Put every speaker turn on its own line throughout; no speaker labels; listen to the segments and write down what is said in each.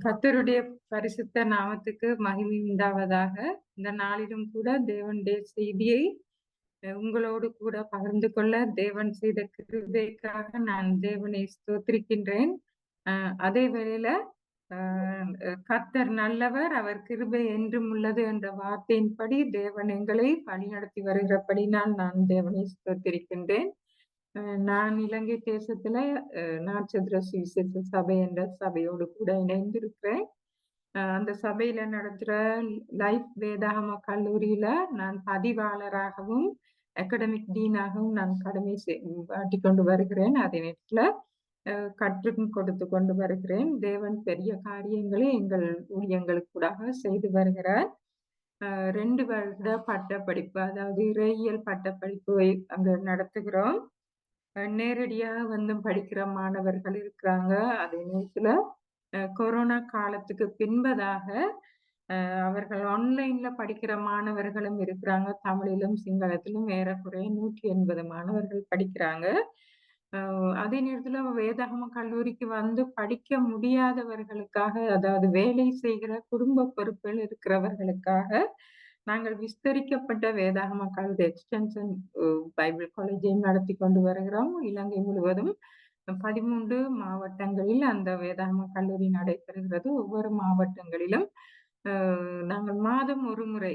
கர்த்தருடைய பரிசுத்த நாமத்துக்கு மகிமை உண்டாவதாக. இந்த நாளிலும் கூட தேவனுடைய செய்தியை உங்களோடு கூட பகிர்ந்து கொள்ள தேவன் செய்த கிருபைக்காக நான் தேவனை ஸ்தோத்திரிக்கின்றேன். அதே வேளையில அ கர்த்தர் நல்லவர், அவர் கிருபை என்றும் உள்ளது என்ற வார்த்தையின்படி தேவன் எங்களை வழிநடத்தி வருகிறபடினால் நான் தேவனை ஸ்தோத்திரிக்கின்றேன். அ நான் இலங்கை தேசத்துல நாட்சத்திர சுவிசேஷ சபை என்ற சபையோடு கூட இணைந்திருக்கிறேன். அந்த சபையில நடத்துற லைஃப் வேதாகம கல்லூரியில நான் பதிவாளராகவும், அகாடமிக் டீனாகவும் நான் கடமை ஆற்றிக் கொண்டு வருகிறேன். அதே நேரத்துல கற்றும் கொடுத்து கொண்டு வருகிறேன். தேவன் பெரிய காரியங்களை எங்கள் ஊழியங்களுக்கூடாக செய்து வருகிறார். 2 வருட பட்டப்படிப்பு, அதாவது இறையியல் பட்டப்படிப்பை அங்க நடத்துகிறோம். நேரடியா வந்து படிக்கிற மாணவர்கள் இருக்கிறாங்க. அதே நேரத்துல கொரோனா காலத்துக்கு பின்பதாக அவர்கள் ஆன்லைன்ல படிக்கிற மாணவர்களும் இருக்கிறாங்க. தமிழிலும், சிங்களத்திலும் ஏறக்குறைய 180 மாணவர்கள் படிக்கிறாங்க. அதே நேரத்துல வேதாகம கல்லூரிக்கு வந்து படிக்க முடியாதவர்களுக்காக, அதாவது வேலை செய்கிற குடும்ப பொறுப்பில் இருக்கிறவர்களுக்காக, நாங்கள் விஸ்தரிக்கப்பட்ட வேதாகம கல்லூரி எக்ஸ்டென்ஷன் பைபிள் காலேஜையும் நடத்தி கொண்டு வருகிறோம். இலங்கை முழுவதும் 13 மாவட்டங்களில் அந்த வேதாகம கல்லூரி நடைபெறுகிறது. ஒவ்வொரு மாவட்டங்களிலும் நாங்கள் மாதம் ஒரு முறை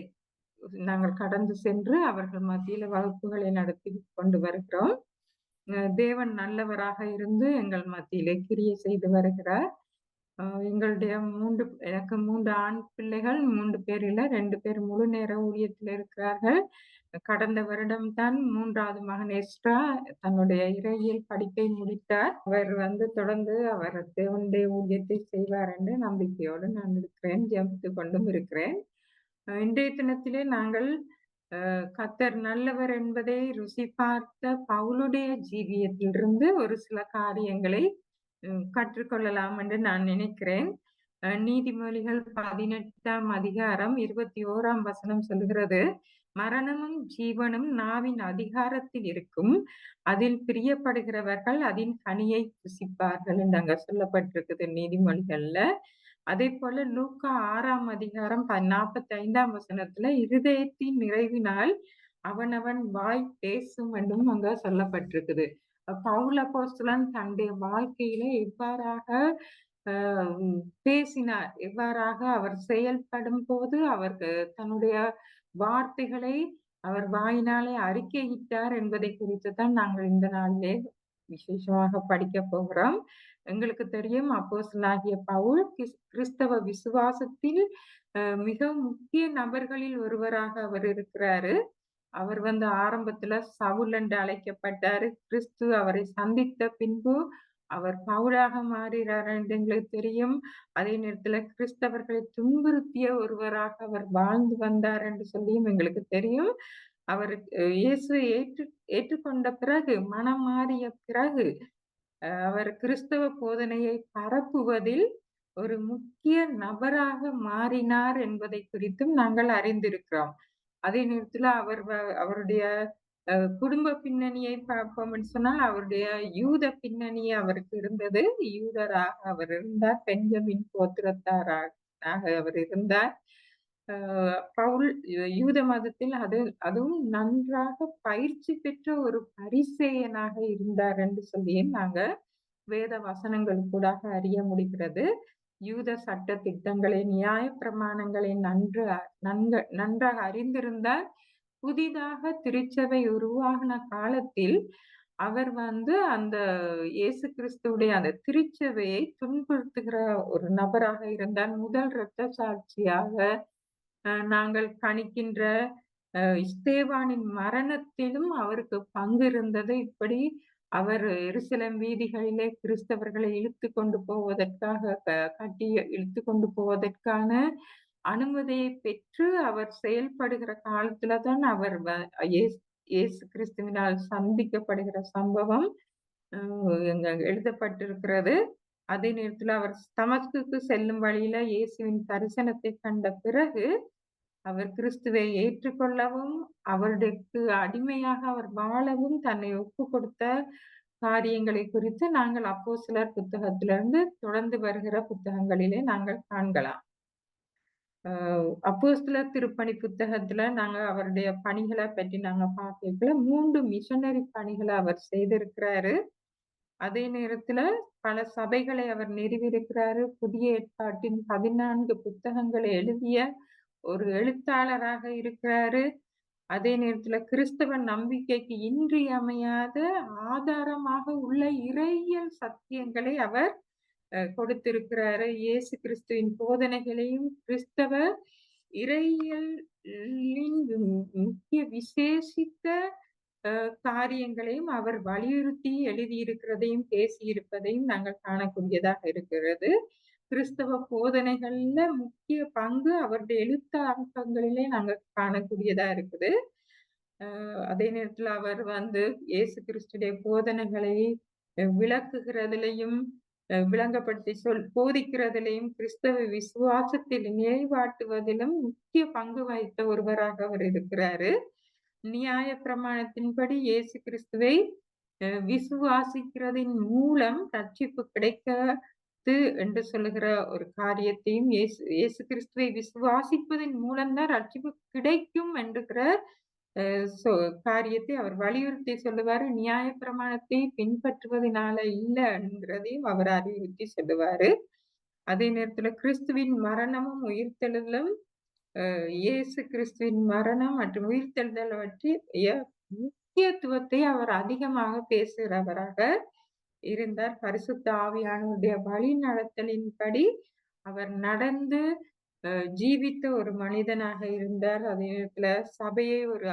நாங்கள் கடந்து சென்று அவர்கள் மத்தியில வகுப்புகளை நடத்தி கொண்டு வருகிறோம். தேவன் நல்லவராக இருந்து எங்கள் மத்தியிலே கிரியை செய்து வருகிறார். எங்களுடைய எனக்கு 3 ஆண் பிள்ளைகள். 3 பேரில 2 பேர் முழு நேர ஊழியத்தில் இருக்கிறார்கள். கடந்த வருடம் தான் 3வது மகன் எஸ்ட்ரா தன்னுடைய இறையியல் படிப்பை முடித்தார். அவர் வந்து தொடர்ந்து அவர் தேவனுடைய ஊழியத்தை செய்வார் என்று நம்பிக்கையோடு நான் இருக்கிறேன். ஜெபித்துக் கொண்டும் இருக்கிறேன். இன்றைய தினத்திலே நாங்கள் கர்த்தர் நல்லவர் என்பதை ருசி பார்த்த பவுலுடைய ஜீவியத்திலிருந்து ஒரு சில காரியங்களை கற்றுக்கொள்ளலாம் என்று நான் நினைக்கிறேன். நீதிமொழிகள் 18ஆம் அதிகாரம் 21ஆம் வசனம் சொல்லுகிறது, மரணமும் ஜீவனும் நாவின் அதிகாரத்தில் இருக்கும், அதில் பிரியப்படுகிறவர்கள் அதன் கனியை புசிப்பார்கள் என்று அங்க சொல்லப்பட்டிருக்குது நீதிமொழிகள்ல. அதே போல லூக்கா 6ஆம் அதிகாரம் 45ஆம் வசனத்துல இருதயத்தின் நிறைவினால் அவனவன் வாய் பேசும் என்றும் அங்க சொல்லப்பட்டிருக்குது. பவுல் அப்போஸ்தலன் தன்னுடைய வாழ்க்கையில எவ்வாறாக பேசினார், எவ்வாறாக அவர் செயல்படும் போது அவர் தன்னுடைய வார்த்தைகளை அவர் வாயினாலே அறிக்கையிட்டார் என்பதை குறித்து தான் நாங்கள் இந்த நாளிலே விசேஷமாக படிக்க போகிறோம். எங்களுக்கு தெரியும் அப்போஸ்தலனாகிய பவுல் கிறிஸ்தவ விசுவாசத்தில் மிக முக்கிய நபர்களில் ஒருவராக அவர் இருக்கிறாரு. அவர் வந்து ஆரம்பத்துல சவுல் என்று அழைக்கப்பட்டாரு. கிறிஸ்து அவரை சந்தித்த பின்பு அவர் பவுலாக மாறுகிறார் என்று எங்களுக்கு தெரியும். அதே நேரத்துல கிறிஸ்தவர்களை துன்புறுத்திய ஒருவராக அவர் வாழ்ந்து வந்தார் என்று சொல்லியும் எங்களுக்கு தெரியும். அவர் இயேசுவை ஏற்றுக்கொண்ட பிறகு, மனம் மாறிய பிறகு அவர் கிறிஸ்தவ போதனையை பரப்புவதில் ஒரு முக்கிய நபராக மாறினார் என்பதை குறித்தும் நாங்கள் அறிந்திருக்கிறோம். அதே நேரத்துல அவருடைய குடும்ப பின்னணியை பார்ப்போம் என்று சொன்னால், அவருடைய யூத பின்னணி அவருக்கு இருந்தது. யூதராக அவர் இருந்தார். பென்ஜமின் கோத்திரத்தாராக அவர் இருந்தார். பவுல் யூத மதத்தில் அதுவும் நன்றாக பயிற்சி பெற்ற ஒரு பரிசேயனாக இருந்தார் என்று சொல்லி நாங்க வேத வசனங்கள் கூடாக அறிய முடிகிறது. யூத சட்ட திட்டங்களை, நியாய பிரமாணங்களை நன்றாக அறிந்திருந்தார். புதிதாக திருச்சபை உருவாகின காலத்தில் அவர் வந்து அந்த இயேசு கிறிஸ்துவுடைய அந்த திருச்சபையை துன்புறுத்துகிற ஒரு நபராக இருந்தார். முதல் இரத்த சாட்சியாக நாங்கள் கணிக்கின்ற ஸ்தேவானின் மரணத்திலும் அவருக்கு பங்கு இருந்தது. இப்படி அவர் எருசலேம் வீதிகளிலே கிறிஸ்தவர்களை இழுத்து கொண்டு போவதற்காக கட்டி இழுத்து கொண்டு போவதற்கான அனுமதியை பெற்று அவர் செயல்படுகிற காலத்துலதான் அவர் இயேசு கிறிஸ்துவினால் சந்திக்கப்படுகிற சம்பவம் எழுதப்பட்டிருக்கிறது. அதே நேரத்துல அவர் தமஸ்குக்கு செல்லும் வழியில இயேசுவின் தரிசனத்தை கண்ட பிறகு அவர் கிறிஸ்துவை ஏற்றுக்கொள்ளவும், அவருக்கு அடிமையாக அவர் வாழவும் தன்னை ஒப்பு கொடுத்த காரியங்களை குறித்து நாங்கள் அப்போஸ்தலர் புத்தகத்திலிருந்து தொடர்ந்து வருகிற புத்தகங்களிலே நாங்கள் காண்கலாம். அப்போஸ்தலர் திருப்பணி புத்தகத்துல நாங்க அவருடைய பணிகள பற்றி நாங்க பார்க்கையில 3 மிஷனரி பணிகள அவர் செய்திருக்கிறாரு. அதே நேரத்துல பல சபைகளை அவர் நிறுவியிருக்கிறாரு. புதிய ஏற்பாட்டின் 14 புத்தகங்களை எழுதிய ஒரு எழுத்தாளராக இருக்கிறாரு. அதே நேரத்துல கிறிஸ்தவ நம்பிக்கைக்கு இன்றியமையாத ஆதாரமாக உள்ள இறையியல் சத்தியங்களை அவர் கொடுத்திருக்கிறாரு. இயேசு கிறிஸ்துவின் போதனைகளையும் கிறிஸ்தவ இறையியலின் முக்கிய விசேஷித்த காரியங்களையும் அவர் வலியுறுத்தி எழுதியிருக்கிறதையும் பேசியிருப்பதையும் நாங்கள் காணக்கூடியதாக இருக்கிறது. கிறிஸ்தவ போதனைகள்ல முக்கிய பங்கு அவருடைய எழுத்தாக்கங்களிலே நாங்க காணக்கூடியதா இருக்குது. அதே நேரத்துல அவர் இயேசு கிறிஸ்துடைய போதனைகளை விளக்குகிறதிலையும் விளங்கப்படுத்தி போதிக்கிறதிலையும் கிறிஸ்தவ விசுவாசத்தில் நிலைவாட்டுவதிலும் முக்கிய பங்கு வகித்த ஒருவராக அவர் இருக்கிறாரு. நியாய பிரமாணத்தின்படி இயேசு கிறிஸ்துவை விசுவாசிக்கிறதின் மூலம் ரட்சிப்பு கிடைக்காது என்று சொல்லுகிற ஒரு காரியத்தையும் இயேசு கிறிஸ்துவை விசுவாசிப்பதன் மூலம்தான் ரட்சிப்பு கிடைக்கும் என்கிற காரியத்தை அவர் வலியுறுத்தி சொல்லுவாரு. நியாய பிரமாணத்தை பின்பற்றுவதனால இல்லைங்கிறதையும் அவர் அறிவுறுத்தி சொல்லுவாரு. அதே நேரத்துல கிறிஸ்துவின் மரணமும் உயிர்த்தெழுதலும் இயேசு கிறிஸ்துவின் மரணம் மற்றும் உயிர்த்தெழுதல் பற்றிய முக்கியத்துவத்தை அவர் அதிகமாக பேசுகிறவராக இருந்தார். பரிசுத்த ஆவியானவருடைய வழி நடத்தலின்படி அவர் நடந்து ஜீவித்த ஒரு மனிதனாக இருந்தார். அதே நேரத்துல சபையை ஒரு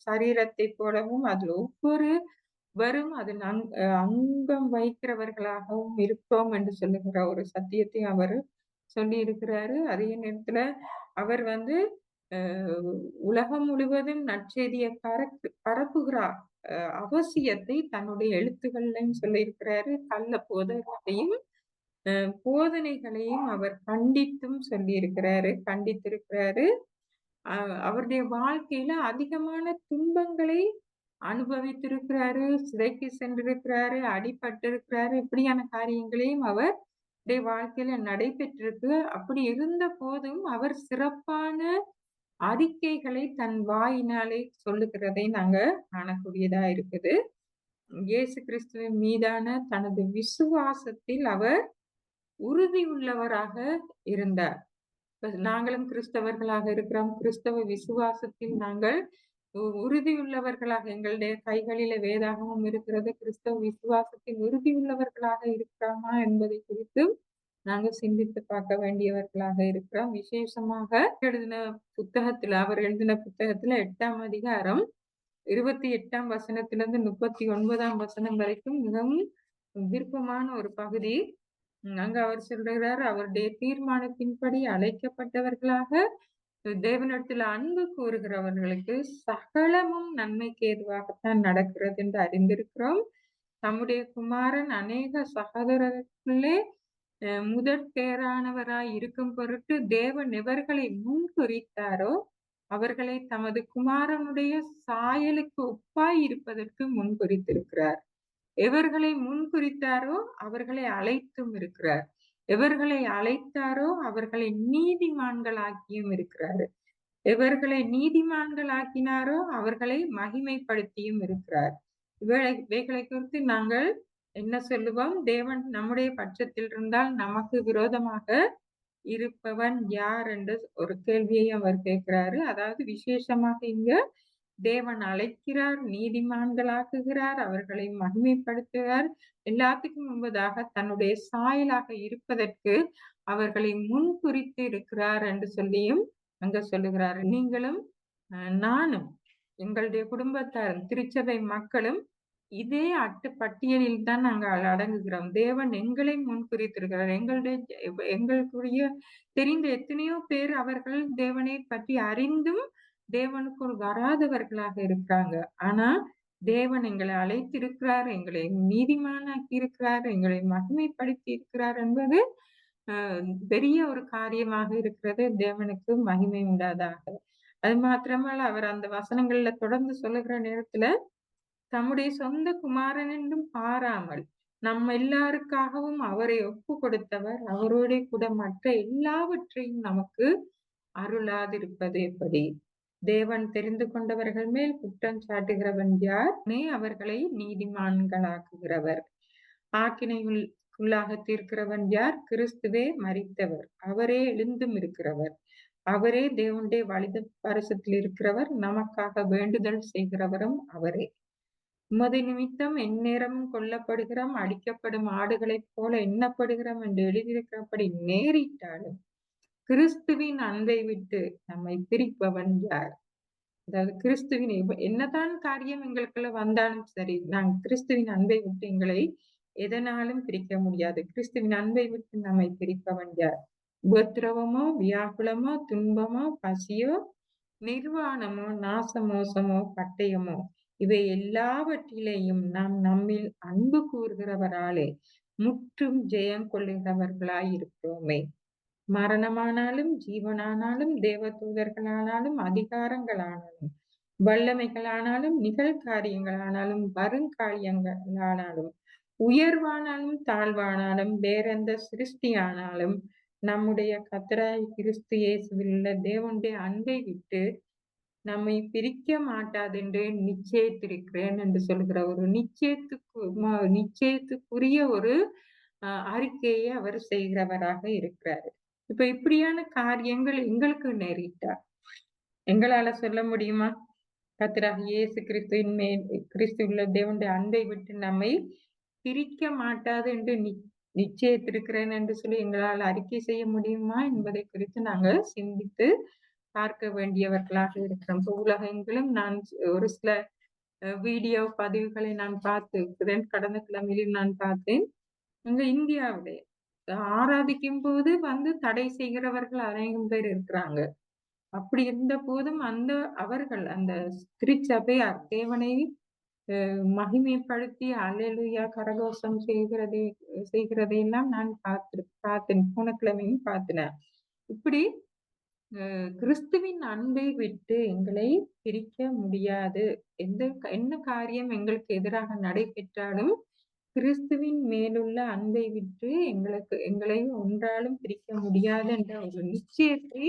சரீரத்தை போலவும் அதில் ஒவ்வொருவரும் அதில் அங்கம் வகிக்கிறவர்களாகவும் இருப்போம் என்று சொல்லுகிற ஒரு சத்தியத்தை அவர் சொல்லி இருக்கிறாரு. அதே நேரத்துல அவர் உலகம் முழுவதும் நற்செய்தியை பரப்புகிற அவசியத்தை தன்னுடைய எழுத்துக்கள்லையும் சொல்லியிருக்கிறாரு. கள்ள போதனைகளையும் அவர் கண்டித்திருக்கிறாரு. அவருடைய வாழ்க்கையில அதிகமான துன்பங்களை அனுபவித்திருக்கிறாரு. சிறைக்கு சென்றிருக்கிறாரு, அடிபட்டிருக்கிறாரு. இப்படியான காரியங்களையும் அவருடைய வாழ்க்கையில நடைபெற்றிருக்கு. அப்படி இருந்த போதும் அவர் சிறப்பான அறிக்கைகளை தன் வாயினாலே சொல்லுகிறதை நாங்க காணக்கூடியதா இருக்குது. இயேசு கிறிஸ்துவின் மீதான தனது விசுவாசத்தில் அவர் உறுதி உள்ளவராக இருந்தார். நாங்களும் கிறிஸ்தவர்களாக இருக்கிறோம். கிறிஸ்தவ விசுவாசத்தில் நாங்கள் உறுதியுள்ளவர்களாக எங்களுடைய கைகளில வேதாகமும் இருக்கிறது. கிறிஸ்தவ விசுவாசத்தில் உறுதியுள்ளவர்களாக இருக்கிறோமா என்பதை குறித்து நாங்கள் சிந்தித்து பார்க்க வேண்டியவர்களாக இருக்கிறோம். விசேஷமாக அவர் எழுதின புத்தகத்துல 8ஆம் அதிகாரம் 28ஆம் வசனத்திலிருந்து 39ஆம் வசனம் வரைக்கும் மிகவும் விருப்பமான ஒரு பகுதி. அங்க அவர் சொல்றார், அவருடைய தீர்மானத்தின்படி அழைக்கப்பட்டவர்களாக தேவனிடத்தில் அன்பு கூறுகிறவர்களுக்கு சகலமும் நன்மைக்கு ஏதுவாகத்தான் நடக்கிறது என்று அறிந்திருக்கிறோம். தம்முடைய குமாரன் அநேக சகோதரர்களுக்குள்ளே முதற் பேரானவராய் இருக்கும் பொருட்டு தேவன் எவர்களை முன்குறித்தாரோ அவர்களை தமது குமாரனுடைய சாயலுக்கு ஒப்பாய் இருப்பதற்கு முன்குறித்திருக்கிறார். எவர்களை முன்குறித்தாரோ அவர்களை அழைத்தும் இருக்கிறார். எவர்களை அழைத்தாரோ அவர்களை நீதிமான்களாக்கியும் இருக்கிறாரு. எவர்களை நீதிமான்களாக்கினாரோ அவர்களை மகிமைப்படுத்தியும் இருக்கிறார். இவைகளை குறித்து நாங்கள் என்ன சொல்லுவோம்? தேவன் நம்முடைய பட்சத்தில் இருந்தால் நமக்கு விரோதமாக இருப்பவன் யார் என்று ஒரு கேள்வியை அவர் கேட்கிறாரு. அதாவது விசேஷமாக இங்க தேவன் அழைக்கிறார், நீதிமான்களாக்குகிறார், அவர்களை மகிமைப்படுத்துகிறார். எல்லாத்துக்கும் முன்பதாக தன்னுடைய சாயலாக இருப்பதற்கு அவர்களை முன்குறித்து இருக்கிறார் என்று சொல்லியும் அங்க சொல்லுகிறார். நீங்களும் நானும் எங்களுடைய குடும்பத்தாரும் திருச்சபை மக்களும் இதே பட்டியலில் தான் நாங்கள் அடங்குகிறோம். தேவன் எங்களை முன்குறித்திருக்கிறார். எங்களுக்குரிய தெரிந்த எத்தனையோ பேர் அவர்கள் தேவனை பற்றி அறிந்தும் தேவனுக்குள் வராதவர்களாக இருக்கிறாங்க. ஆனா தேவன் எங்களை அழைத்திருக்கிறார், எங்களை நீதிமானாக்கி இருக்கிறார், எங்களை மகிமைப்படுத்தி இருக்கிறார் என்பது பெரிய ஒரு காரியமாக இருக்கிறது. தேவனுக்கு மகிமை உண்டாதாக. அது மாத்திரமல்ல, அவர் அந்த வசனங்கள்ல தொடர்ந்து சொல்லுகிற நேரத்துல தம்முடைய சொந்த குமாரன் என்றும் பாராமல் நம்ம எல்லாருக்காகவும் அவரை ஒப்பு கொடுத்தவர் அவரோட கூட மற்ற எல்லாவற்றையும் நமக்கு அருளாதிருப்பது எப்படி? தேவன் தெரிந்து கொண்டவர்கள் மேல் குற்றம் சாட்டுகிறவன் யார்? அவர்களை நீதிமான்களாக்குகிறவர். ஆக்கினைக்குள்ளாக தீர்க்கிறவன் யார்? கிறிஸ்துவே மரித்தவர், அவரே எழுந்தும் இருக்கிறவர், அவரே தேவனுடைய வலது பரிசத்தில் இருக்கிறவர், நமக்காக வேண்டுதல் செய்கிறவரும் அவரே. உமது நிமித்தம் எந்நேரமும் கொல்லப்படுகிறோம், அடிக்கப்படும் ஆடுகளைப் போல எண்ணப்படுகிறோம் என்று எழுதியிருக்கிறபடி நேரிட்டாலும் கிறிஸ்துவின் அன்பை விட்டு நம்மை பிரிப்பவன் யார்? அதாவது கிறிஸ்துவின் என்னதான் காரியம் எங்களுக்குள்ள வந்தாலும் சரி, நாங்கள் கிறிஸ்துவின் அன்பை விட்டு எங்களை எதனாலும் பிரிக்க முடியாது. கிறிஸ்துவின் அன்பை விட்டு நம்மை பிரிப்பவன் யார்? உபத்திரவமோ, வியாகுலமோ, துன்பமோ, பசியோ, நிர்வாணமோ, நாசமோசமோ, பட்டயமோ, இவை எல்லாவற்றிலேயும் நாம் நம்மில் அன்பு கூறுகிறவராலே முற்றும் ஜெயம் கொள்ளுகிறவர்களாய் இருக்கிறோமே. மரணமானாலும் ஜீவனானாலும் தேவதூதர்களானாலும் அதிகாரங்களானாலும் வல்லமைகளானாலும் நிகழ்காரியங்களானாலும் வருங்காரியங்களானாலும் உயர்வானாலும் தாழ்வானாலும் வேறெந்த சிருஷ்டியானாலும் நம்முடைய கர்த்தராகிய கிறிஸ்து இயேசுவில் உள்ள தேவனுடைய அன்பை விட்டு நம்மை பிரிக்க மாட்டாதென்று நிச்சயித்திருக்கிறேன் என்று சொல்கிற ஒரு நிச்சயத்துக்குரிய ஒரு அறிக்கையை அவர் செய்கிறவராக இருக்கிறார். இப்ப இப்படியான காரியங்கள் எங்களுக்கு நேரிட்டா எங்களால சொல்ல முடியுமா? கர்த்தராகிய இயேசு கிறிஸ்துவின் மேல் கிறிஸ்துவுள்ள தேவனுடைய அன்பை விட்டு நம்மை பிரிக்க மாட்டாது என்று நிச்சயித்திருக்கிறேன் என்று சொல்லி எங்களால் அறிக்கை செய்ய முடியுமா என்பதை குறித்து நாங்கள் சிந்தித்து பார்க்க வேண்டியவர்களாக இருக்கிறோம். உலகெங்கிலும் நான் ஒரு சில வீடியோ பதிவுகளை நான் பார்த்து கடந்த கிழமையில் நான் பார்த்தேன். அங்க இந்தியாவிலே ஆராதிக்கும் போது வந்து தடை செய்கிறவர்கள் அநேகம் பேர் இருக்கிறாங்க. அப்படி இருந்த போதும் அவர்கள் அந்த திருச்சபையார் தேவனை மகிமைப்படுத்தி அல்லேலூயா கரகோஷம் செய்கிறதையெல்லாம் நான் பார்த்தேன். போன கிழமையும் பார்த்தேன். இப்படி கிறிஸ்துவின் அன்பை விட்டு எங்களை பிரிக்க முடியாது. என்ன காரியம் எங்களுக்கு எதிராக நடைபெற்றாலும் கிறிஸ்துவின் மேலுள்ள அன்பை விட்டு எங்களை ஒன்றாலும் பிரிக்க முடியாது என்ற ஒரு நிச்சயத்தை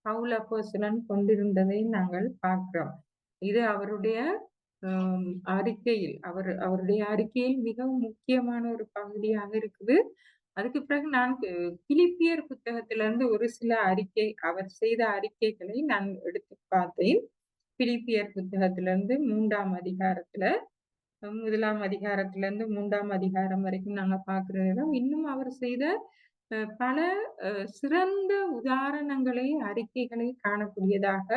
பவுல் அப்போஸ்தலன் கொண்டிருந்ததை நாங்கள் பார்க்கிறோம். இது அவருடைய அவருடைய அறிக்கையில் மிகவும் முக்கியமான ஒரு பகுதியாக இருக்குது. அதுக்கு பிறகு நான் பிலிப்பியர் புத்தகத்திலிருந்து ஒரு சில அவர் செய்த அறிக்கைகளை நான் எடுத்து பார்த்தேன். பிலிப்பியர் புத்தகத்திலிருந்து 3ஆம் அதிகாரத்துல 1ஆம் அதிகாரத்திலிருந்து 3ஆம் அதிகாரம் வரைக்கும் நாங்க பார்க்கிறோம். இன்னும் அவர் செய்த பல சிறந்த உதாரணங்களை அறிக்கைகளை காணக்கூடியதாக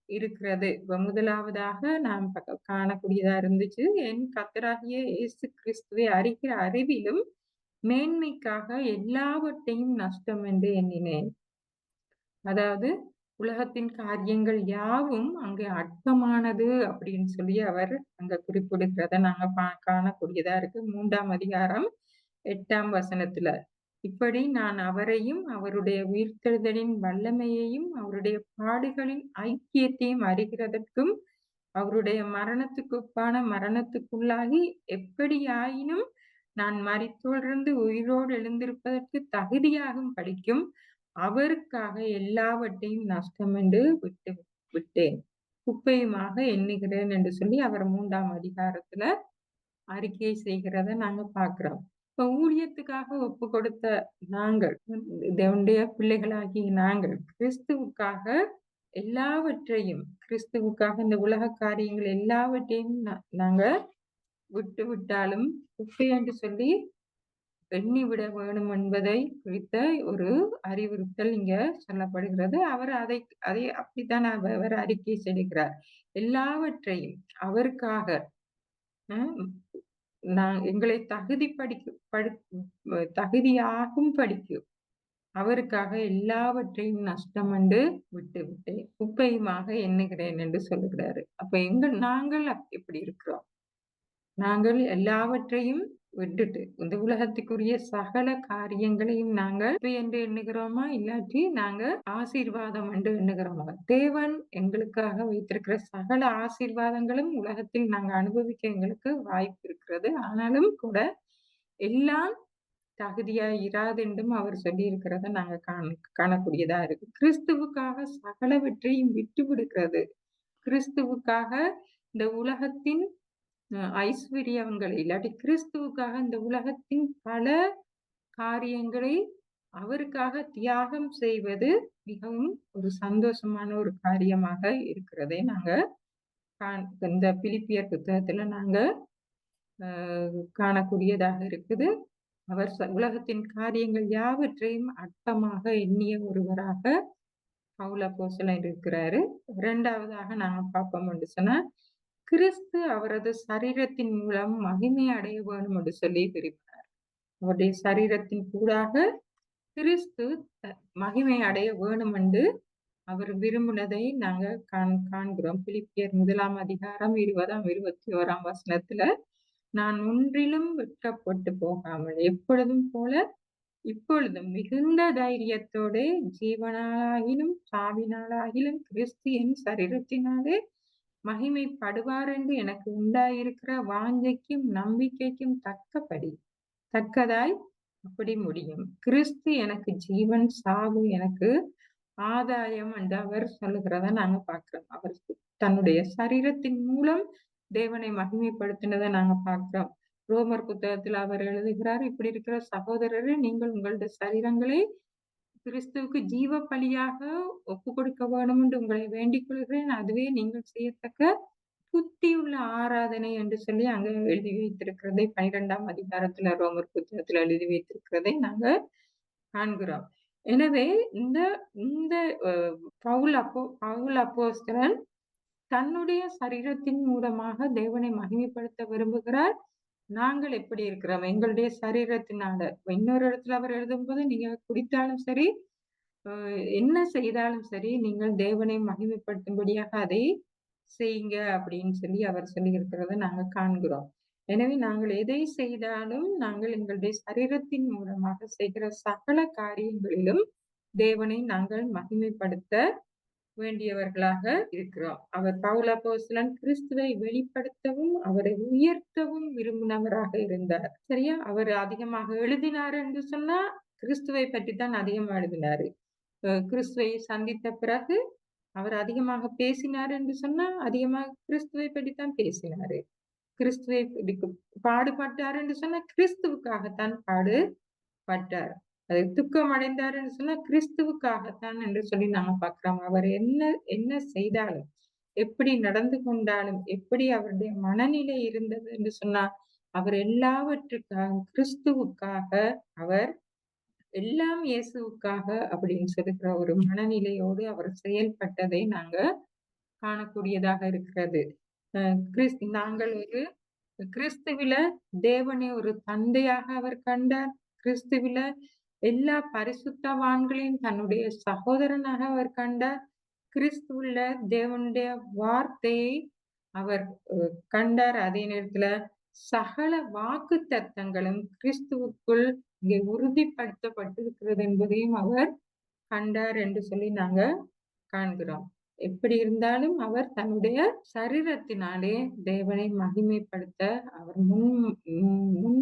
இருக்கிறது. முதலாவதாக நாம் காணக்கூடியதா இருந்துச்சு, என் கர்த்தராகிய இயேசு கிறிஸ்துவை அறிகிற அறிவிலும் மேன்மைக்காக எல்லாவற்றையும் நஷ்டம் என்று எண்ணினேன். அதாவது உலகத்தின் காரியங்கள் யாவும் அங்கே அற்பமானது அப்படின்னு சொல்லி அவர் அங்க குறிப்பிடுகிறத நாங்க காணக்கூடியதா இருக்கு. 3ஆம் அதிகாரம் 8ஆம் வசனத்துல, இப்படி நான் அவரையும் அவருடைய உயிர்த்தெழுதலின் வல்லமையையும் அவருடைய பாடுகளின் ஐக்கியத்தையும் அறிகிறதற்கும் அவருடைய மரணத்துக்கு ஒப்பான மரணத்துக்குள்ளாகி எப்படியாயினும் நான் மரித்தோரிலிருந்து உயிரோடு எழுந்திருப்பதற்கு தகுதியாகும் படிக்கும் அவருக்காக எல்லாவற்றையும் நஷ்டம் என்று விட்டேன், குப்பையுமாக எண்ணுகிறேன் என்று சொல்லி அவர் 3ஆம் அதிகாரத்துல அறிக்கை செய்கிறத நாங்க பார்க்கிறோம். இப்ப ஊழியத்துக்காக ஒப்பு கொடுத்த நாங்கள், தேவனுடைய பிள்ளைகளாகிய நாங்கள் கிறிஸ்துவுக்காக எல்லாவற்றையும், கிறிஸ்துவுக்காக இந்த உலக காரியங்கள் எல்லாவற்றையும் நாங்க விட்டு விட்டாலும் குப்பை என்று சொல்லி எண்ணிவிட வேணும் என்பதை குறித்த ஒரு அறிவுறுத்தல் இங்க சொல்லப்படுகிறது. அவர் அதை அப்படித்தான் அவர் அறிக்கை செய்கிறார். எல்லாவற்றையும் அவருக்காக எங்களை தகுதியாகும் படிக்கும் அவருக்காக எல்லாவற்றையும் நஷ்டம் என்று விட்டேன், குப்பையுமாக எண்ணுகிறேன் என்று சொல்லுகிறாரு. அப்ப நாங்கள் எப்படி இருக்கிறோம்? நாங்கள் எல்லாவற்றையும் விட்டுட்டு, இந்த உலகத்துக்குரிய சகல காரியங்களையும் நாங்கள் வெற்றி என்று எண்ணுகிறோமா? இல்லாட்டி நாங்க ஆசீர்வாதம் என்று எண்ணுகிறோமா? தேவன் எங்களுக்காக வைத்திருக்கிற சகல ஆசீர்வாதங்களும் உலகத்தில் நாங்க அனுபவிக்க எங்களுக்கு வாய்ப்பு இருக்கிறது. ஆனாலும் கூட எல்லாம் தகுதியா இராதென்றும் அவர் சொல்லியிருக்கிறத நாங்க காணக்கூடியதா இருக்கு. கிறிஸ்துவுக்காக சகலவற்றையும் விட்டு விடுகிறது. கிறிஸ்துவுக்காக இந்த உலகத்தின் ஐஸ்வர்யங்கள் இல்லாட்டி கிறிஸ்துவுக்காக இந்த உலகத்தின் பல காரியங்களை அவருக்காக தியாகம் செய்வது மிகவும் ஒரு சந்தோஷமான ஒரு காரியமாக இருக்கிறதை நாங்க இந்த பிலிப்பியர் புத்தகத்துல நாங்க காணக்கூடியதாக இருக்குது. அவர் உலகத்தின் காரியங்கள் யாவற்றையும் அற்பமாக எண்ணிய ஒருவராக பவுல் அப்போஸ்தலன் இருக்கிறாரு. இரண்டாவதாக நாங்க பார்ப்போம் என்று சொன்னா, கிறிஸ்து அவரது சரீரத்தின் மூலம் மகிமை அடைய வேண்டும் என்று சொல்லி விரும்பினார். அவருடைய சரீரத்தின் கூடாக கிறிஸ்து மகிமை அடைய வேண்டும் என்று அவர் விரும்பினதை நாங்க காண்கிறோம். பிலிப்பியர் 1 அதிகாரம் 20 21 வசனத்துல, நான் ஒன்றிலும் வெட்கப்பட்டு போகாமல் எப்பொழுதும் போல இப்பொழுதும் மிகுந்த தைரியத்தோட ஜீவனாலாகிலும் சாவினாலாகிலும் கிறிஸ்து என் சரீரத்தினாலே மகிமைப்படுவார் என்று எனக்கு உண்டாயிருக்கிற வாஞ்சைக்கும் நம்பிக்கைக்கும் தக்கதாய் அப்படி முடியும். கிறிஸ்து எனக்கு ஜீவன், சாவு எனக்கு ஆதாயம் என்று அவர் சொல்லுகிறத நாங்க பார்க்கிறோம். அவர் தன்னுடைய சரீரத்தின் மூலம் தேவனை மகிமைப்படுத்தினதை நாங்க பார்க்கிறோம். ரோமர் புத்தகத்தில் அவர் எழுதுகிறார், இப்படி இருக்கிற சகோதரரே, நீங்கள் உங்களுடைய சரீரங்களை கிறிஸ்துவுக்கு ஜீவ பலியாக ஒப்பு கொடுக்க வேண்டும் என்று உங்களை வேண்டிக் கொள்கிறேன். அதுவே நீங்கள் செய்யத்தக்க புத்தியுள்ள ஆராதனை என்று சொல்லி அங்க எழுதி வைத்திருக்கிறதை 12ஆம் அதிகாரத்துல ரோமர் புத்தகத்துல எழுதி வைத்திருக்கிறதை நாங்க காண்கிறோம். எனவே இந்த இந்த பவுல் அப்போஸ்தலன் தன்னுடைய சரீரத்தின் மூலமாக தேவனை மகிமைப்படுத்த விரும்புகிறார். நாங்கள் எப்படி இருக்கிறோம்? எங்களுடைய சரீரத்தினால. இன்னொரு இடத்துல அவர் எழுதும்போது, நீங்க குடித்தாலும் சரி, என்ன செய்தாலும் சரி, நீங்கள் தேவனை மகிமைப்படுத்தும்படியாக அதை செய்யுங்க அப்படின்னு சொல்லி அவர் சொல்லி இருக்கிறத நாங்க காண்கிறோம். எனவே நாங்கள் எதை செய்தாலும் நாங்கள் எங்களுடைய சரீரத்தின் மூலமாக செய்கிற சகல காரியங்களிலும் தேவனை நாங்கள் மகிமைப்படுத்த வேண்டியவர்களாக இருக்கிறோம். அவர் பவுல் அப்போஸ்தலன் கிறிஸ்துவை வெளிப்படுத்தவும் அவரை உயர்த்தவும் விரும்பினவராக இருந்தார். சரியா? அவர் அதிகமாக எழுதினார் என்று சொன்னா கிறிஸ்துவை பற்றி தான் அதிகமா எழுதினாரு. கிறிஸ்துவை சந்தித்த பிறகு அவர் அதிகமாக பேசினார் என்று சொன்னா அதிகமாக கிறிஸ்துவை பற்றித்தான் பேசினாரு. கிறிஸ்துவை பாடுபட்டார் என்று சொன்னா கிறிஸ்துவுக்காகத்தான் பாடுபட்டார். அது துக்கம் அடைந்தார் என்று சொன்னா கிறிஸ்துவுக்காகத்தான் என்று சொல்லி நாம பார்க்கிறோம். அவர் என்ன செய்தாலும், எப்படி நடந்து கொண்டாலும், எப்படி அவருடைய மனநிலை இருந்தது என்று சொன்னா, அவர் எல்லாவற்றுக்காக கிறிஸ்துவுக்காக, அவர் எல்லாம் இயேசுவுக்காக அப்படின்னு சொல்லுகிற ஒரு மனநிலையோடு அவர் செயல்பட்டதை நாங்க காணக்கூடியதாக இருக்கிறது. நாங்கள் ஒரு கிறிஸ்துவில தேவனை ஒரு தந்தையாக அவர் கண்டார். கிறிஸ்துவில எல்லா பரிசுத்தவான்களையும் தன்னுடைய சகோதரனாக அவர் கண்டார். கிறிஸ்துவுல தேவனுடைய வார்த்தையை அவர் கண்டார். அதே நேரத்துல சகல வாக்கு தத்தங்களும் கிறிஸ்துவுக்குள் இங்கே உறுதிப்படுத்தப்பட்டிருக்கிறது என்பதையும் அவர் கண்டார் என்று சொல்லி நாங்க காண்கிறோம். எப்படி இருந்தாலும் அவர் தன்னுடைய சரீரத்தினாலே தேவனை மகிமைப்படுத்த அவர் முன்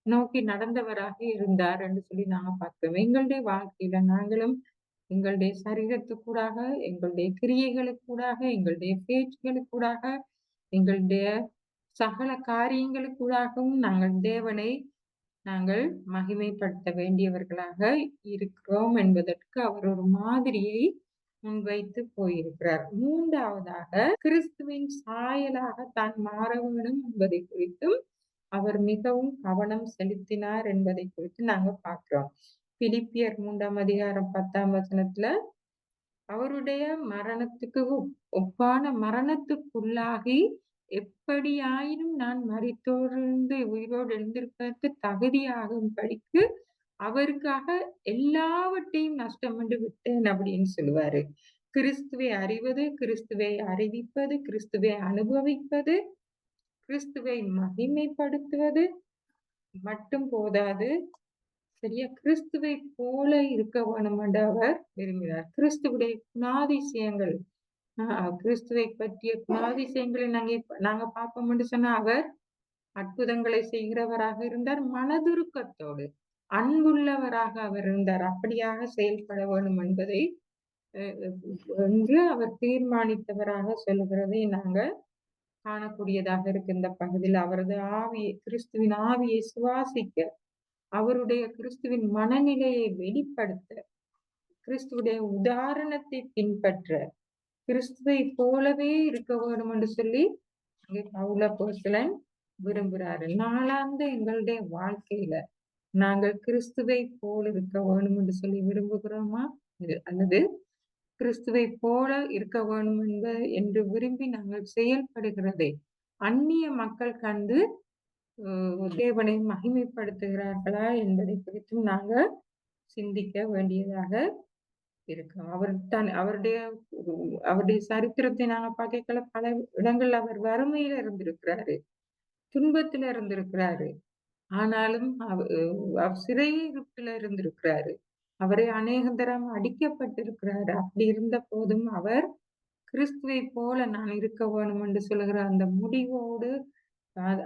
நோக்கி நடந்தவராக இருந்தார் என்று சொல்லி நாங்க பார்க்கிறோம். எங்களுடைய வாழ்க்கையில நாங்களும் எங்களுடைய சரீரத்துக்கூடாக, எங்களுடைய கிரியைகளுக்கூடாக, எங்களுடைய பேச்சுகளுக்கூடாக, எங்களுடைய சகல காரியங்களுக்கூடாகவும் நாங்கள் தேவனை நாங்கள் மகிமைப்படுத்த வேண்டியவர்களாக இருக்கிறோம் என்பதற்கு அவர் ஒரு மாதிரியை முன்வைத்து போயிருக்கிறார். மூன்றாவதாக கிறிஸ்துவின் சாயலாக தான் மாற வேண்டும் என்பதை குறித்தும் அவர் மிகவும் கவனம் செலுத்தினார் என்பதை குறித்து நாங்க பார்க்கிறோம். பிலிப்பியர் 3ஆம் அதிகாரம் 10ஆம் வசனத்துல, அவருடைய மரணத்துக்கு ஒப்பான மரணத்துக்குள்ளாகி எப்படியாயினும் நான் மரித்தோரிலிருந்து உயிரோடு எழுந்திருப்பதற்கு தகுதியாகும்படிக்கு அவருக்காக எல்லாவற்றையும் நஷ்டம் என்று விட்டேன் அப்படின்னு சொல்லுவாரு. கிறிஸ்துவை அறிவது, கிறிஸ்துவை அறிவிப்பது, கிறிஸ்துவை அனுபவிப்பது, கிறிஸ்துவை மகிமைப்படுத்துவது, மட்டும் போதாது. சரியா? கிறிஸ்துவை போல இருக்க வேணும் என்று அவர் விரும்பினார். கிறிஸ்துவுடைய குணாதிசயங்கள் கிறிஸ்துவை பற்றிய குணாதிசயங்களை நாங்க பார்ப்போம் என்று சொன்னா, அவர் அற்புதங்களை செய்கிறவராக இருந்தார். மனதுருக்கத்தோடு, அன்புள்ளவராக அவர் இருந்தார். அப்படியாக செயல்பட வேண்டும் என்பதை அ என்று அவர் தீர்மானித்தவராக சொல்லுகிறதை நாங்க காணக்கூடியதாக இருக்கு இந்த பகுதியில். அவரது கிறிஸ்துவின் ஆவியை சுவாசிக்க, அவருடைய கிறிஸ்துவின் மனநிலையை வெளிப்படுத்த, கிறிஸ்துவுடைய உதாரணத்தை பின்பற்ற, கிறிஸ்துவை போலவே இருக்க வேண்டும் என்று சொல்லி அங்கே பவுல் அப்போஸ்தலன் விரும்புகிறாரு. நாளாந்த எங்களுடைய வாழ்க்கையில நாங்கள் கிறிஸ்துவை போல இருக்க வேண்டும் என்று சொல்லி விரும்புகிறோமா? அல்லது கிறிஸ்துவை போல இருக்க வேண்டும் என்று விரும்பி நாங்கள் செயல்படுகிறதை அந்நிய மக்கள் கண்டு தேவனை மகிமைப்படுத்துகிறார்களா என்பதை குறித்தும் நாங்க சிந்திக்க வேண்டியதாக இருக்கு. அவருடைய சரித்திரத்தை நாங்க பார்க்கல, பல இடங்கள்ல அவர் வறுமையில இருந்திருக்கிறாரு, துன்பத்துல இருந்திருக்கிறாரு. ஆனாலும் அவர் சிறையிருப்புல இருந்திருக்கிறாரு. அவரை அநேகம் தரம் அடிக்கப்பட்டிருக்கிறாரு. அப்படி இருந்த போதும் அவர் கிறிஸ்துவை போல நான் இருக்க வேணும் என்று சொல்லுகிற அந்த முடிவோடு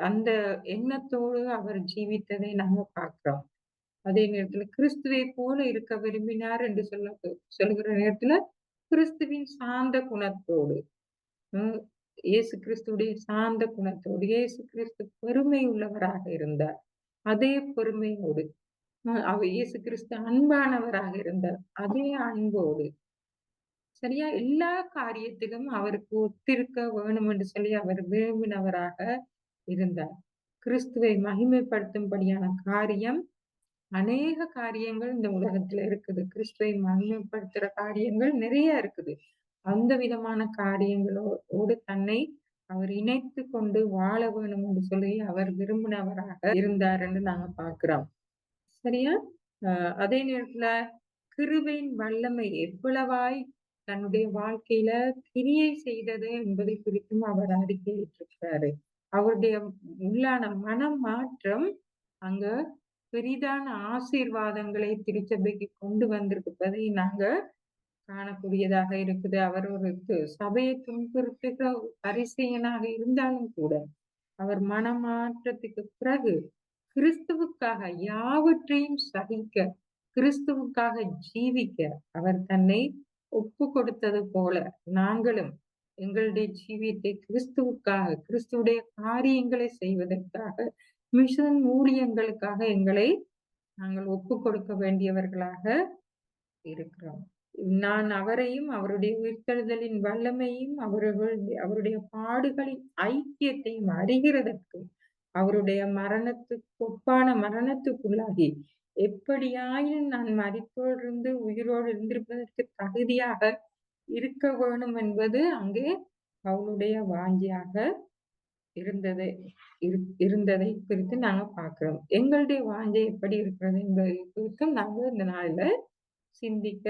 அந்த எண்ணத்தோடு அவர் ஜீவித்ததை நாங்க பார்க்கிறோம். அதே நேரத்துல கிறிஸ்துவை போல இருக்க விரும்பினார் என்று சொல்லுகிற நேரத்துல கிறிஸ்துவின் சாந்த குணத்தோடு, இயேசு கிறிஸ்துடைய சாந்த குணத்தோடு, இயேசு கிறிஸ்து பெருமை உள்ளவராக இருந்தார். அதே பெருமையோடு அவர் இயேசு கிறிஸ்து அன்பானவராக இருந்தார். அதே அன்போடு சரியா எல்லா காரியத்திலும் அவருக்கு ஒத்திருக்க வேணும் என்று சொல்லி அவர் விரும்பினவராக இருந்தார். கிறிஸ்துவை மகிமைப்படுத்தும்படியான காரியம் அநேக காரியங்கள் இந்த உலகத்துல இருக்குது. கிறிஸ்துவை மகிமைப்படுத்துற காரியங்கள் நிறைய இருக்குது. அந்த விதமான காரியங்களோடு தன்னை அவர் இணைத்து கொண்டு வாழ வேணும் என்று சொல்லி அவர் விரும்பினவராக இருந்தார் என்று நாங்க பார்க்கிறோம். சரியா? அதே நேரத்துல கிருபையின் வல்லமை எவ்வளவாய் தன்னுடைய வாழ்க்கையில கிரியை செய்தது என்பதை குறித்தும் அவர் அறிக்கையிட்டிருக்கிறாரு. அவருடைய உள்ளான மனமாற்றம் அங்க பெரிதான ஆசீர்வாதங்களை திருச்சபைக்கு கொண்டு வந்திருப்பதை நாங்க காணக்கூடியதாக இருக்குது. அவர் ஒரு சபையை துன்புறுத்துகிற பரிசேயனாக இருந்தாலும் கூட, அவர் மனமாற்றத்துக்கு பிறகு கிறிஸ்துவுக்காக யாவற்றையும் சகிக்க, கிறிஸ்துவுக்காக ஜீவிக்க அவர் தன்னை ஒப்பு கொடுத்தது போல நாங்களும் எங்களுடைய ஜீவியத்தை கிறிஸ்துவுக்காக, கிறிஸ்துவுடைய காரியங்களை செய்வதற்காக, மிஷன் ஊழியங்களுக்காக எங்களை நாங்கள் ஒப்பு கொடுக்க வேண்டியவர்களாக இருக்கிறோம். நான் அவரையும் அவருடைய உயிர்த்தெழுதலின் வல்லமையும் அவருடைய பாடுகளின் ஐக்கியத்தையும் அறிகிறதற்கு, அவருடைய ஒப்பான மரணத்துக்குள்ளாகி எப்படியாயினும் நான் மரித்தோடிருந்து உயிரோடு இருந்திருப்பதற்கு தகுதியாக இருக்க வேணும் என்பது அங்கே அவளுடைய வாஞ்சியாக இருந்ததை குறித்து நாங்க பார்க்கிறோம். எங்களுடைய வாஞ்சை எப்படி இருக்கிறது என்பதை குறித்தும் நாங்க இந்த நாள்ல சிந்திக்க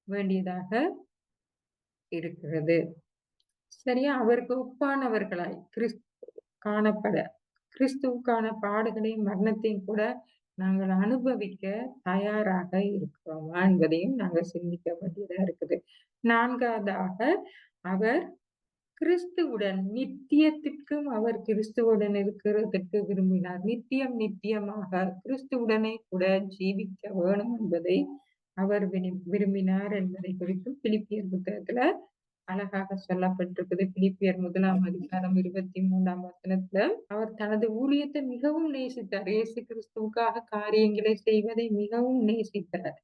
வேண்டியதாக இருக்கிறது. சரியா? அவருக்கு ஒப்பானவர்களாய் காணப்பட, கிறிஸ்துவுக்கான பாடுகளையும் மரணத்தையும் கூட நாங்கள் அனுபவிக்க தயாராக இருக்கிறோமா என்பதையும் நாங்கள் சிந்திக்க வேண்டியதா இருக்குது. 4வதாக அவர் கிறிஸ்துவுடன் நித்தியத்திற்கும் அவர் கிறிஸ்துவுடன் இருக்கிறதற்கு விரும்பினார். நித்தியமாக கிறிஸ்துவுடனே கூட ஜீவிக்க வேணும் என்பதை அவர் விரும்பினார் என்பதை குறித்து பிலிப்பியர் புத்தகத்துல அழகாக சொல்லப்பட்டிருக்குது. பிலிப்பியர் 1ஆம் அதிகாரம் 23ஆம் வசனத்துல அவர் தனது ஊழியத்தை மிகவும் நேசித்தார். இயேசு கிறிஸ்துவுக்காக காரியங்களை செய்வதை மிகவும் நேசித்தார்.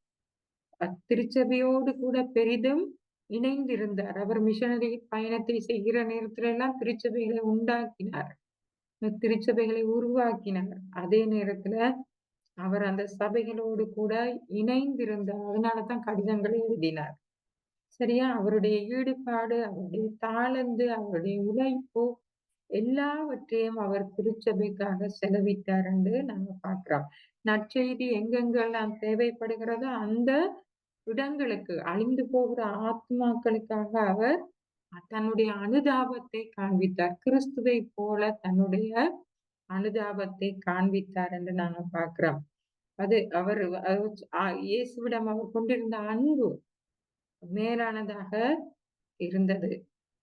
திருச்சபையோடு கூட பெரிதும் இணைந்திருந்தார். அவர் மிஷனரி பயணத்தை செய்கிற நேரத்துல எல்லாம் திருச்சபைகளை உண்டாக்கினார், திருச்சபைகளை உருவாக்கினார். அதே நேரத்துல அவர் அந்த சபைகளோடு கூட இணைந்திருந்தார். அதனாலதான் கடிதங்களை எழுதினார். சரியா? அவருடைய ஈடுபாடு, அவருடைய தாளந்து, அவருடைய உழைப்பு எல்லாவற்றையும் அவர் திருச்சபைக்காக செலவிட்டார் என்று நாங்க பார்க்கிறோம். நற்செய்தி எங்கெங்கெல்லாம் தேவைப்படுகிறதோ அந்த இடங்களுக்கு, அழிந்து போகிற ஆத்மாக்களுக்காக அவர் தன்னுடைய அனுதாபத்தை காண்பித்தார். கிறிஸ்துவை போல தன்னுடைய அனுதாபத்தை காண்பித்தார் என்று நாங்க பார்க்கிறோம். அது அவர் இயேசுவிடம் அவர் கொண்டிருந்த அன்பு மேலானதாக இருந்தது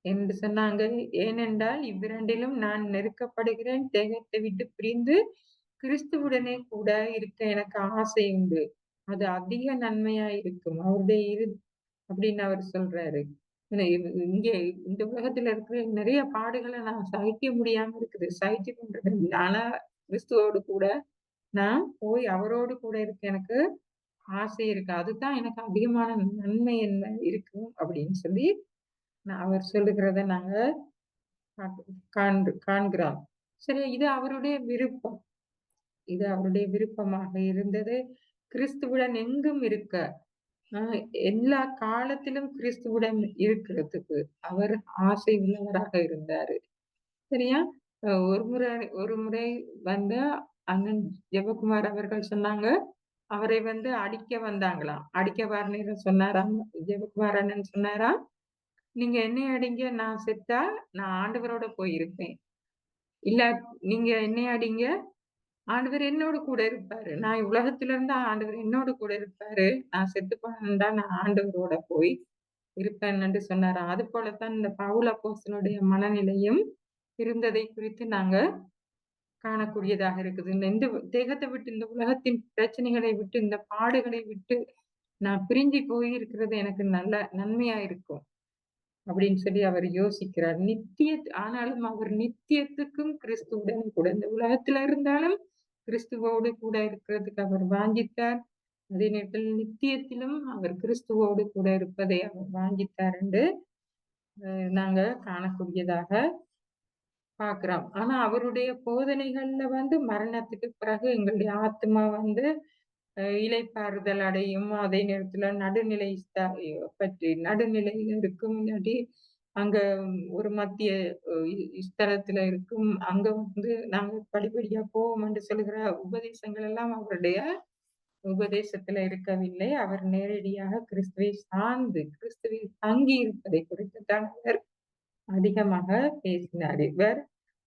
என்று சொன்னாங்க. ஏனென்றால் இவ்விரண்டிலும் நான் நெருக்கப்படுகிறேன். தேகத்தை விட்டு பிரிந்து கிறிஸ்துவுடனே கூட இருக்க எனக்கு ஆசை உண்டு. அது அதிக நன்மையா இருக்கும். அவருடைய அப்படின்னு அவர் சொல்றாரு. இங்க இந்த உலகத்துல இருக்கிற நிறைய பாடுகள நான் சகிக்க முடியாம இருக்குது. சகிச்சு கொண்டிருக்கேன். ஆனா கிறிஸ்துவோடு கூட நான் போய் அவரோடு கூட இருக்க எனக்கு ஆசை இருக்கு. அதுதான் எனக்கு அதிகமான நன்மை என்ன இருக்கும் அப்படின்னு சொல்லி அவர் சொல்லுகிறத நாங்க காண்கிறோம். சரி, இது அவருடைய விருப்பம். இது அவருடைய விருப்பமாக இருந்தது. கிறிஸ்துவுடன் எங்கும் இருக்க, அ எல்லா காலத்திலும் கிறிஸ்துவுடன் இருக்கிறதுக்கு அவர் ஆசை உள்ளவராக இருந்தாரு. சரியா? ஒரு முறை வந்து அண்ணன் ஜெபக்குமார் அவர்கள் சொன்னாங்க, அவரை வந்து அடிக்க வந்தாங்களாம். அடிக்க வரணையில சொன்னாராம், ஜெபக்குமார் அண்ணன் சொன்னாராம், "நீங்க என்னைய அடிங்க, நான் செத்தா நான் ஆண்டவரோட போயிருப்பேன். இல்ல நீங்க என்னைய அடிங்க, ஆண்டவர் என்னோடு கூட இருப்பாரு. நான் உலகத்துல இருந்தா ஆண்டவர் என்னோடு கூட இருப்பாரு. நான் செத்து போனேன்டா நான் ஆண்டவரோட போய் இருப்பேன்" என்று சொன்னாராம். அது போலத்தான் இந்த பவுல் அப்போஸ்தலனுடைய மனநிலையும் இருந்ததை குறித்து நாங்க காணக்கூடியதாக இருக்குது. இந்த தேகத்தை விட்டு, இந்த உலகத்தின் பிரச்சனைகளை விட்டு, இந்த பாடுகளை விட்டு நான் பிரிஞ்சு போய் இருக்கிறது எனக்கு நல்ல நன்மையா இருக்கும். அப்படின்னு சொல்லி அவர் யோசிக்கிறார். ஆனாலும் அவர் நித்தியத்துக்கும் கிறிஸ்துவுடன் கூட இந்த உலகத்துல இருந்தாலும் கிறிஸ்துவோடு கூட இருக்கிறதுக்கு அவர் வாஞ்சித்தார். அதே நேரத்தில் நித்தியத்திலும் அவர் கிறிஸ்துவோடு கூட இருப்பதை அவர் வாஞ்சித்தார் என்று நாங்க காணக்கூடியதாக பார்க்கிறோம். ஆனா அவருடைய போதனைகள்ல வந்து மரணத்துக்கு பிறகு எங்களுடைய ஆத்மா வந்து இளைப்பாறுதல் அடையும். அதே நேரத்துல நடுநிலையில இருக்கும். இல்லாட்டி அங்க ஒரு மத்திய ஸ்தலத்துல இருக்கும். அங்க வந்து நாங்க படிப்படியா போவோம் என்று சொல்லுகிற உபதேசங்கள் எல்லாம் அவருடைய உபதேசத்துல இருக்கவில்லை. அவர் நேரடியாக கிறிஸ்துவை சார்ந்து, கிறிஸ்துவில் தங்கி இருப்பதை குறித்து தான் அவர் அதிகமாக பேசினார். இவர்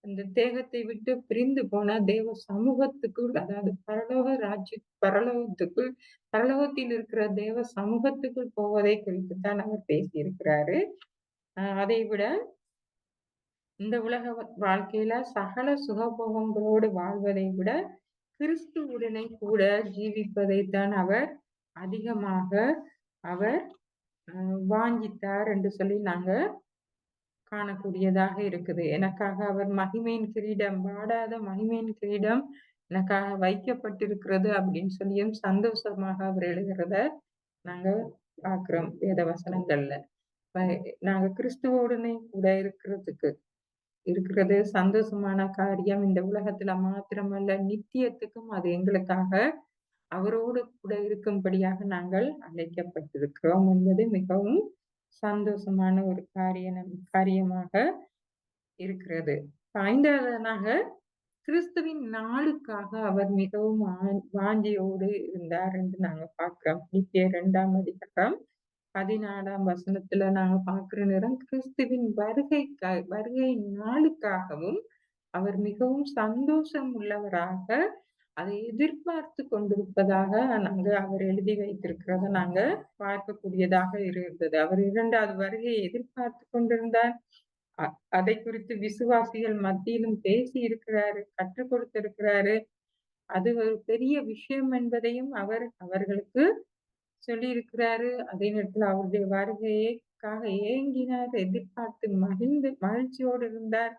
அந்த தேகத்தை விட்டு பிரிந்து போன தேவ சமூகத்துக்குள், அதாவது பரலோகத்துக்குள், பரலோகத்தில் இருக்கிற தேவ சமூகத்துக்குள் போவதை குறித்து தான் அவர் பேசியிருக்கிறாரு. அதை விட இந்த உலக வாழ்க்கையில சகல சுகபோகங்களோடு வாழ்வதை விட கிறிஸ்துவுடனே கூட ஜீவிப்பதைத்தான் அவர் அதிகமாக அவர் வாஞ்சித்தார் என்று சொல்லி நாங்க காணக்கூடியதாக இருக்குது. எனக்காக அவர் மகிமையின் கிரீடம், வாடாத மகிமையின் கிரீடம் எனக்காக வைக்கப்பட்டிருக்கிறது அப்படின்னு சொல்லியும் சந்தோஷமாக அவர் எழுதுறத நாங்க பார்க்கிறோம் வேத வசனங்கள்ல. நாங்க கிறிஸ்துவோடனே கூட இருக்கிறது சந்தோஷமான காரியம். இந்த உலகத்துல மாத்திரமல்ல, நித்தியத்துக்கும் அது எங்களுக்காக அவரோடு கூட இருக்கும்படியாக நாங்கள் அழைக்கப்பட்டிருக்கிறோம் என்பது மிகவும் சந்தோஷமான ஒரு காரியமாக இருக்கிறது. 5வதாக கிறிஸ்துவின் நாளுக்காக அவர் மிகவும் வாஞ்சியோடு இருந்தார் என்று நாங்க பார்க்கிறோம். பிலிப்பியர் 2ஆம் அதிகாரம் 14ஆம் வசனத்துல நாங்க பார்க்கிற நேரம் கிறிஸ்துவின் வருகை நாளுக்காகவும் அவர் மிகவும் சந்தோஷம் உள்ளவராக அதை எதிர்பார்த்து கொண்டிருப்பதாக நாங்க அவர் எழுதி வைத்திருக்கிறத நாங்க பார்க்கக்கூடியதாக இருந்தது. அவர் 2வது வருகையை எதிர்பார்த்து கொண்டிருந்தார். அதை குறித்து விசுவாசிகள் மத்தியிலும் பேசி இருக்கிறாரு, கற்றுக் கொடுத்திருக்கிறாரு. அது ஒரு பெரிய விஷயம் என்பதையும் அவர் அவர்களுக்கு சொல்லியிருக்கிறாரு. அதே நேரத்துல அவருடைய வருகைக்காக ஏங்கினார், எதிர்பார்த்து மகிழ்ச்சியோடு இருந்தார்,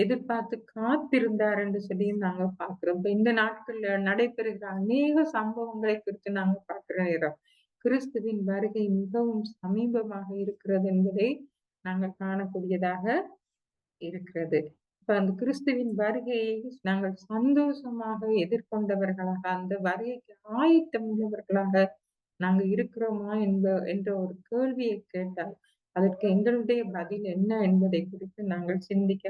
எதிர்பார்த்து காத்திருந்தார் என்று சொல்லியும் நாங்க பார்க்கிறோம். இப்ப இந்த நாட்கள்ல நடைபெறுகிற அநேக சம்பவங்களை குறித்து நாங்க பார்க்கிற நேரம் கிறிஸ்துவின் வருகை மிகவும் சமீபமாக இருக்கிறது என்பதை நாங்கள் காணக்கூடியதாக இருக்கிறது. இப்ப அந்த கிறிஸ்துவின் வருகையை நாங்கள் சந்தோஷமாக எதிர்கொண்டவர்களாக, அந்த வருகைக்கு ஆயத்தம் உள்ளவர்களாக நாங்க இருக்கிறோமா என்ற ஒரு கேள்வியை கேட்டால் அதற்கு எங்களுடைய பதில் என்ன என்பதை குறித்து நாங்கள் சிந்திக்க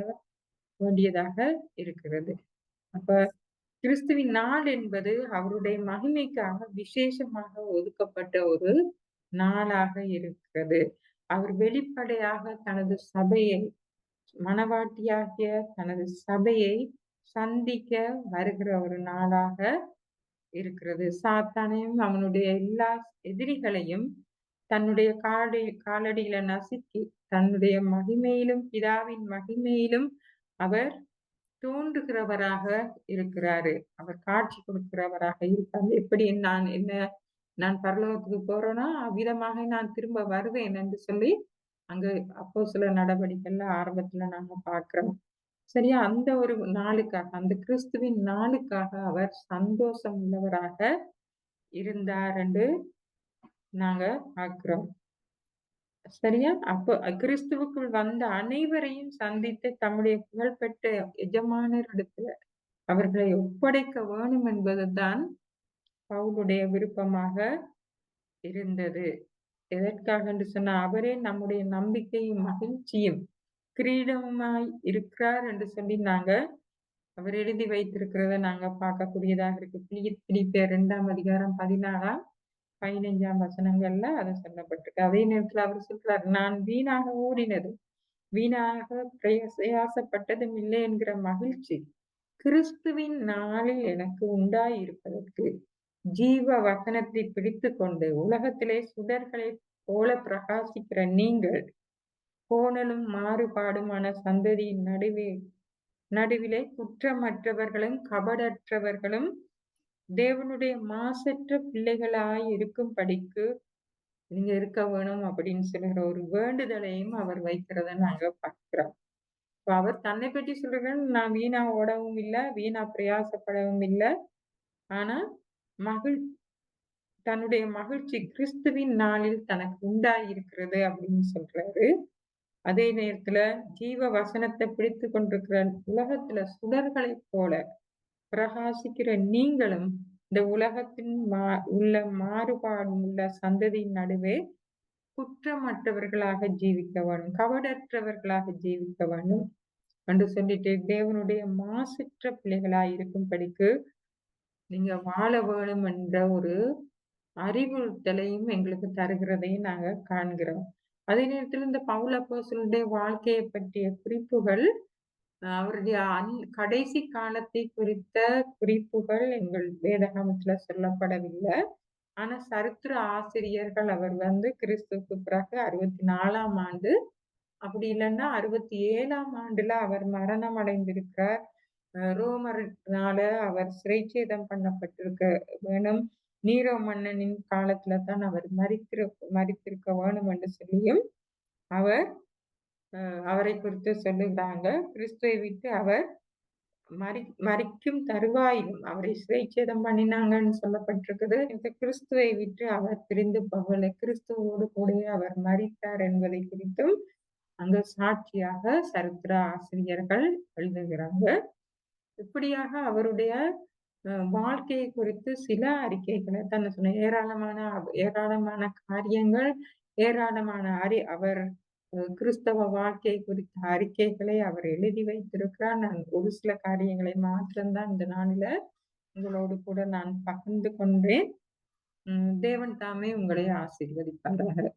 வேண்டியதாக இருக்கிறது. அப்ப கிறிஸ்துவின் நாள் என்பது அவருடைய மகிமைக்காக விசேஷமாக ஒதுக்கப்பட்ட ஒரு நாளாக இருக்கிறது. அவர் வெளிப்படையாக தனது சபையை மணவாட்டியாகிய தனது சபையை சந்திக்க வருகிற ஒரு நாளாக இருக்கிறது. சாத்தானையும் அவனுடைய எல்லா எதிரிகளையும் தன்னுடைய காலடியில நசுக்கி, தன்னுடைய மகிமையிலும், பிதாவின் மகிமையிலும் அவர் தோன்றுகிறவராக இருக்கிறாரு. அவர் காட்சி கொடுக்கிறவராக இருக்காரு. எப்படி நான் பரலோகத்துக்கு போறேன்னா, அவ்விதமாக நான் திரும்ப வருவேன் என்று சொல்லி, அங்க அப்போஸ்தலர் நடவடிக்கைகள்ல ஆரம்பத்துல நாங்க பார்க்கிறோம். சரியா? அந்த ஒரு நாளுக்காக, அந்த கிறிஸ்துவின் நாளுக்காக அவர் சந்தோஷம் உள்ளவராக இருந்தார் என்று நாங்க பார்க்கிறோம். சரியா? அப்போ கிறிஸ்துவுக்குள் வந்த அனைவரையும் சந்தித்து தம்முடைய புகழ்பெற்ற எஜமானரிடத்துல அவர்களை ஒப்படைக்க வேணும் என்பதுதான் பவுலுடைய விருப்பமாக இருந்தது. எதற்காக என்று சொன்னா, அவரே நம்முடைய நம்பிக்கையும், மகிழ்ச்சியும், கிரீடமுமாய் இருக்கிறார் என்று சொல்லி அவர் எழுதி வைத்திருக்கிறத நாங்க பார்க்கக்கூடியதாக இருக்கு. பிலிப்பியர் 2ஆம் அதிகாரம் 14ஆம் 15ஆம் வசனங்கள்ல அது சொல்லப்பட்டிருக்கு. அதே நேரத்துல அவர் சொல்றார், நான் வீணாக ஓடினதும் வீணாக பிரயாசப்பட்டதும் இல்லை என்கிற மகிழ்ச்சி கிறிஸ்துவின் நாளில் எனக்கு உண்டாயிருப்பதற்கு ஜீவ வசனத்தை பிடித்துக்கொண்டு உலகத்திலே சுடர்களைப் போல பிரகாசிக்கிற நீங்கள் கோணலும் மாறுபாடுமான சந்ததியின் நடுவிலே குற்றமற்றவர்களும் கபடற்றவர்களும் தேவனுடைய மாசற்ற பிள்ளைகளாய் இருக்கும்படிக்கு நீங்க இருக்க வேணும் அப்படின்னு சொல்லுகிற ஒரு வேண்டுதலையும் அவர் வைக்கிறத நாங்க பார்க்கிறோம். இப்ப அவர் தன்னை பற்றி சொல்றாரு, நான் வீணா ஓடவும் இல்லை, வீணா பிரயாசப்படவும் இல்லை. ஆனா மகிழ் தன்னுடைய மகிழ்ச்சி கிறிஸ்துவின் நாளில் தனக்கு உண்டாயிருக்கிறது அப்படின்னு சொல்றாரு. அதே நேரத்துல ஜீவ வசனத்தை பிடித்து கொண்டிருக்கிற உலகத்துல சுடர்களைப் போல பிரகாசிக்கிற நீங்களும் இந்த உலகத்தின் உள்ள மாறுபாடு உள்ள சந்ததியின் நடுவே குற்றமற்றவர்களாக ஜீவிக்க வேணும், கபடற்றவர்களாக ஜீவிக்க வேணும் என்று சொல்லிட்டு தேவனுடைய மாசற்ற பிள்ளைகளாய் இருக்கும்படிக்கு நீங்க வாழ வேணும் என்ற ஒரு அறிவுறுத்தலையும் எங்களுக்கு தருகிறதையும் நாங்க காண்கிறோம். அதே நேரத்தில் இந்த பவுல் அப்போஸ்தலனுடைய வாழ்க்கையை பற்றிய குறிப்புகள், அவருடைய கடைசி காலத்தை குறித்த குறிப்புகள் எங்கள் வேதாகமத்துல சொல்லப்படவில்லை. ஆனா சரித்திர ஆசிரியர்கள் அவர் கிறிஸ்துவுக்கு பிறகு 64ஆம் ஆண்டு, அப்படி இல்லைன்னா 67ஆம் ஆண்டுல அவர் மரணம் அடைந்திருக்கிறார். ரோமர்னால அவர் சிறைச்சேதம் பண்ணப்பட்டிருக்க வேணும். நீரோ மன்னனின் காலத்துல தான் அவர் மரித்திருக்க வேணும் என்று சொல்லியும் அவர் அவரை குறித்து சொல்லுகிறாங்க. கிறிஸ்துவை விட்டு அவர் மரிக்கும் தருவாயிலும் அவரை சிறைச்சேதம் பண்ணினாங்கன்னு சொல்லப்பட்டிருக்குது. இந்த கிறிஸ்துவை விட்டு அவர் பிரிந்து போகல, கிறிஸ்துவோடு கூட அவர் மரித்தார் என்பதை குறித்தும் அங்க சாட்சியாக சரித்திர ஆசிரியர்கள் எழுதுகிறாங்க. இப்படியாக அவருடைய வாழ்க்கையை குறித்து சில அறிக்கைகளை தான் சொன்ன ஏராளமான காரியங்கள், ஏராளமான அவர் கிறிஸ்தவ வாழ்க்கை குறித்த அறிக்கைகளை அவர் எழுதி வைத்திருக்கிறார். நான் ஒரு சில காரியங்களை மாத்திரம்தான் இந்த நாளில உங்களோடு கூட நான் பகிர்ந்து கொண்டேன். தேவன் தாமே உங்களை ஆசீர்வதிப்பாராக.